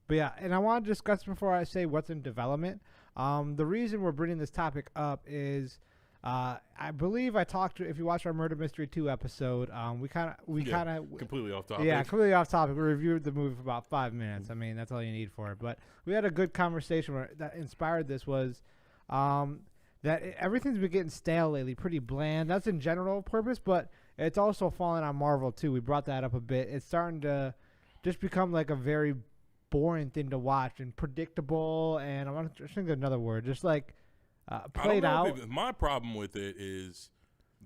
But yeah, and I want to discuss before I say what's in development. The reason we're bringing this topic up is, I believe I talked to. If you watch our Murder Mystery 2 episode, we kind of completely off topic. Yeah, completely off topic. We reviewed the movie for about 5 minutes. I mean, that's all you need for it. But we had a good conversation that inspired this was, everything's been getting stale lately, pretty bland. That's in general purpose, but it's also falling on Marvel too. We brought that up a bit. It's starting to just become like a very boring thing to watch and predictable. And I want to think of another word, just like played out. My problem with it is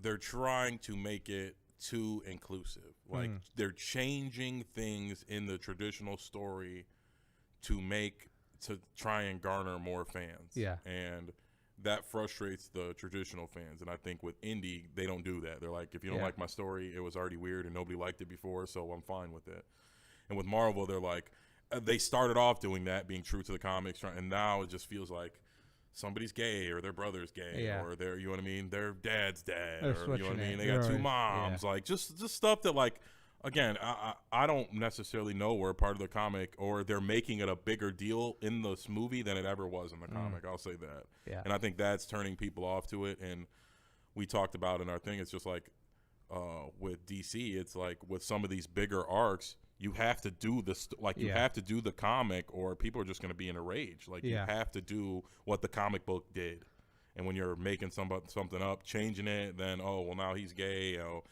they're trying to make it too inclusive. Like they're changing things in the traditional story to try and garner more fans. Yeah. And that frustrates the traditional fans. And I think with indie, they don't do that. They're like, if you don't like my story, it was already weird and nobody liked it before, so I'm fine with it. And with Marvel, they're like, they started off doing that, being true to the comics, and now it just feels like somebody's gay or their brother's gay or their, you know what I mean, their dad's dad, or you know what I mean, they got two moms, like just stuff that, like, again, I don't necessarily know we're part of the comic, or they're making it a bigger deal in this movie than it ever was in the comic. I'll say that. Yeah. And I think that's turning people off to it. And we talked about in our thing, it's just like with DC, it's like with some of these bigger arcs, you have to do this, like you have to do the comic, or people are just going to be in a rage. Like you have to do what the comic book did. And when you're making something up, changing it, then, oh, well, now he's gay, you know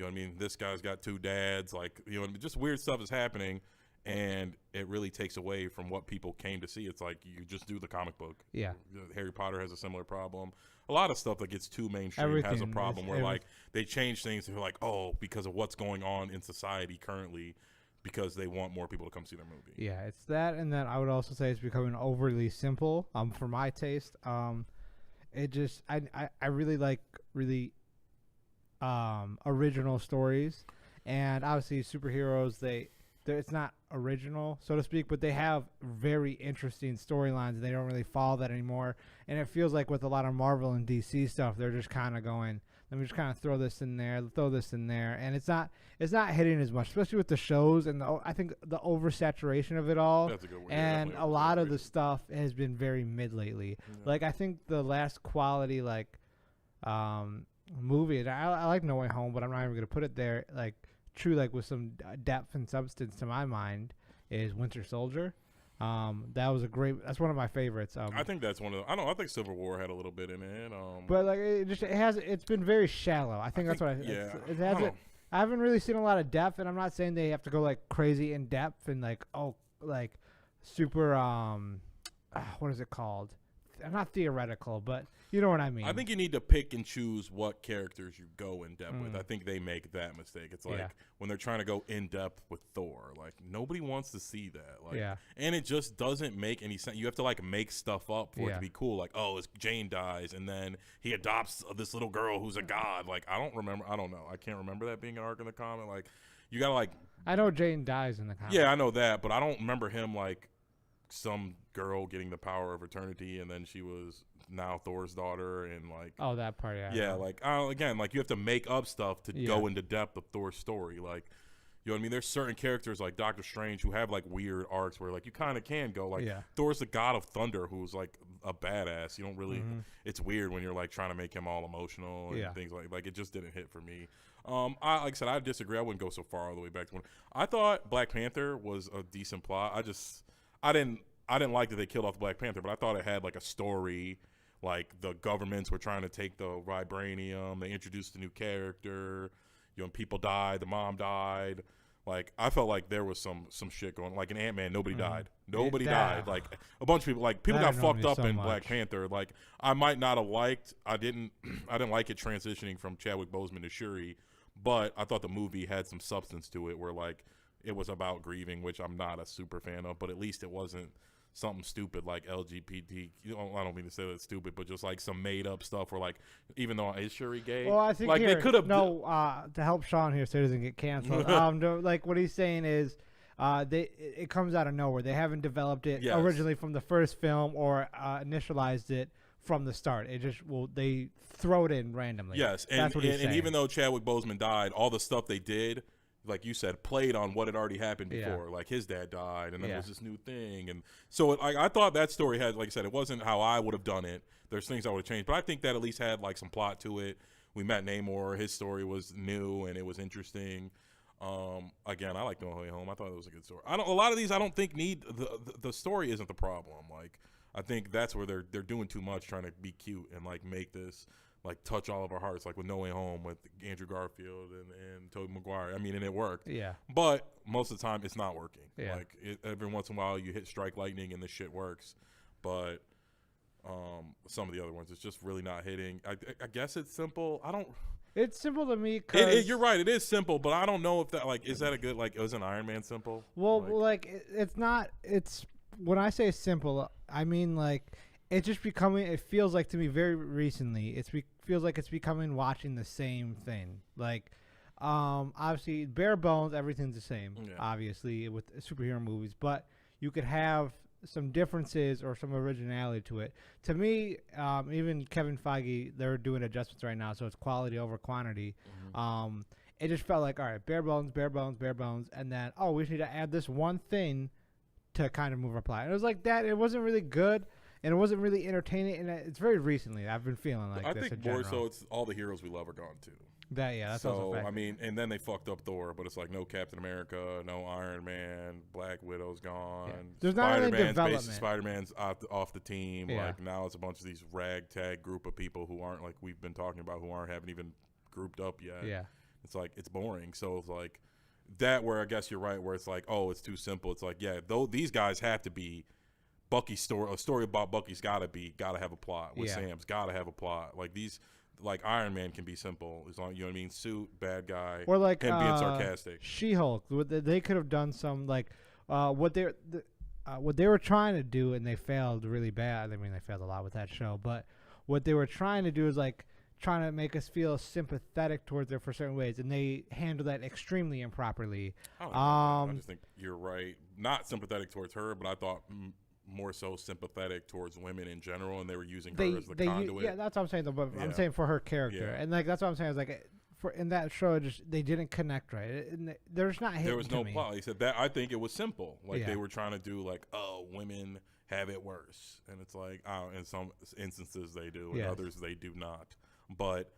what I mean? This guy's got two dads. Like, you know, just weird stuff is happening, and it really takes away from what people came to see. It's like you just do the comic book. Yeah. Harry Potter has a similar problem. A lot of stuff that gets too mainstream has a problem where, like, they change things and they're like, oh, because of what's going on in society currently, because they want more people to come see their movie. Yeah, it's that, and then I would also say it's becoming overly simple. For my taste, it just I really like original stories, and obviously superheroes, it's not original, so to speak, but they have very interesting storylines, and they don't really follow that anymore. And it feels like with a lot of Marvel and DC stuff, they're just kind of going, let me just kind of throw this in there, and it's not hitting as much, especially with the shows and I think the oversaturation of it all. That's a good word. And a lot of the stuff has been very mid lately. Like I think the last quality movie, and I like No Way Home, but I'm not even gonna put it there, like true, like with some depth and substance to my mind, is Winter Soldier. That's one of my favorites. I think that's one of the, I think Civil War had a little bit in it. But like it's been very shallow. I think that's what it hasn't. I haven't really seen a lot of depth, and I'm not saying they have to go like crazy in depth and like super what is it called? Not theoretical, but you know what I mean. I think you need to pick and choose what characters you go in depth with. I think they make that mistake. It's like when they're trying to go in depth with Thor, like nobody wants to see that. Like, and it just doesn't make any sense. You have to like make stuff up for it to be cool. Like, oh, Jane dies, and then he adopts this little girl who's a god. Like, I don't know. I can't remember that being an arc in the comic. Like, you gotta like. I know Jane dies in the comic. Yeah, I know that, but I don't remember him like some girl getting the power of eternity, and then she was now Thor's daughter, and like that part. Like again, like you have to make up stuff to go into depth of Thor's story. Like, you know what I mean, there's certain characters like Doctor Strange who have like weird arcs where like you kind of can go like Thor's the god of thunder, who's like a badass. You don't really it's weird when you're like trying to make him all emotional and things like it just didn't hit for me. Like I said, I disagree. I wouldn't go so far all the way back to when I thought Black Panther was a decent plot. I didn't like that they killed off Black Panther, but I thought it had like a story. Like the governments were trying to take the vibranium. They introduced a new character. You know, people died. The mom died. Like I felt like there was some shit going. Like in Ant-Man, nobody died. Nobody died. Like a bunch of people. Like people got fucked up in Black Panther. Like I might not have liked. I didn't like it transitioning from Chadwick Boseman to Shuri, but I thought the movie had some substance to it, where like it was about grieving, which I'm not a super fan of, but at least it wasn't something stupid like LGBT. I don't mean to say that's stupid, but just like some made up stuff where like, even though is Shuri gay? Well, I think like they could have to help Sean here so he doesn't get canceled. Like what he's saying is, it comes out of nowhere. They haven't developed it originally from the first film or initialized it from the start. It just they throw it in randomly. Yes, and, that's what he's saying. And even though Chadwick Boseman died, all the stuff they did like you said, played on what had already happened before. Like his dad died, and then there was this new thing, and so I thought that story had, like I said, it wasn't how I would have done it. There's things I would have changed, but I think that at least had like some plot to it. We met Namor. His story was new and it was interesting. Again, I like No Way Home. I thought it was a good story. A lot of these I don't think need the story isn't the problem. Like I think that's where they're doing too much, trying to be cute and like make this like touch all of our hearts, like with No Way Home with Andrew Garfield and Tobey Maguire. I mean, and it worked. Yeah. But most of the time, it's not working. Yeah. Like every once in a while, you hit strike lightning and the shit works, but some of the other ones, it's just really not hitting. I guess it's simple. It's simple to me. Cause you're right. It is simple, but I don't know if that is that a good isn't Iron Man simple? Well, it's not. It's when I say simple, I mean like it's just becoming. It feels like to me very recently. Feels like it's becoming watching the same thing. Like, obviously bare bones, everything's the same. Yeah. Obviously with superhero movies, but you could have some differences or some originality to it. To me, even Kevin Feige, they're doing adjustments right now, so it's quality over quantity. Mm-hmm. It just felt like, all right, bare bones, and then, we just need to add this one thing to kind of move our plot. And it was like that. It wasn't really good, and it wasn't really entertaining, and it's very recently I've been feeling like this. I think more so it's all the heroes we love are gone, too. That's so, also a fact. I mean, and then they fucked up Thor, but it's like no Captain America, no Iron Man, Black Widow's gone. Yeah. There's not any development. Spider-Man's off the team. Yeah. Like now it's a bunch of these ragtag group of people who aren't like we've been talking about, who haven't even grouped up yet. Yeah. It's like it's boring. So it's like that where I guess you're right, where it's like, oh, it's too simple. It's like, yeah, though these guys have to be Bucky's story. A story about Bucky's gotta have a plot. With Sam's gotta have a plot. Like these. Like Iron Man can be simple as long, you know what I mean, suit, bad guy, or like him being sarcastic. She-Hulk, they could have done some like what they were trying to do, and they failed really bad. I mean, they failed a lot with that show, but what they were trying to do is like trying to make us feel sympathetic towards her for certain ways, and they handled that extremely improperly. I just think you're right. Not sympathetic towards her, but I thought more so sympathetic towards women in general, and they were using her as the conduit. Yeah, that's what I'm saying. Though, but I'm saying for her character, and like that's what I'm saying is like for in that show, they didn't connect right. There's not. There was no plot. He said that. I think it was simple. Like they were trying to do like, oh, women have it worse, and it's like, in some instances they do, in others they do not. But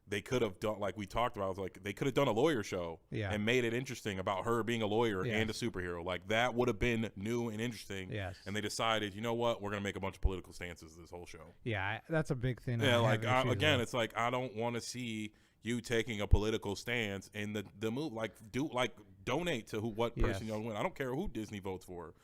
they could have done, like we talked about, like they could have done a lawyer show and made it interesting about her being a lawyer and a superhero. Like that would have been new and interesting. Yes. And they decided, you know what, we're going to make a bunch of political stances this whole show. Yeah, that's a big thing. Yeah, like again, it's like I don't want to see you taking a political stance in the move. Like donate to what person you want to win. I don't care who Disney votes for,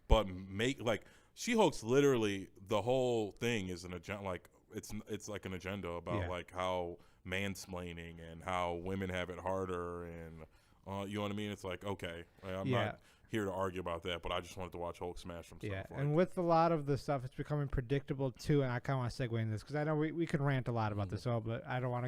but make like She-Hulk's literally the whole thing is an agenda. Like it's like an agenda about like how mansplaining and how women have it harder, and you know what I mean. It's like, okay, I'm not here to argue about that, but I just wanted to watch Hulk smash himself. Yeah, and with a lot of the stuff, it's becoming predictable too. And I kind of want to segue into this because I know we can rant a lot about this, but I don't want to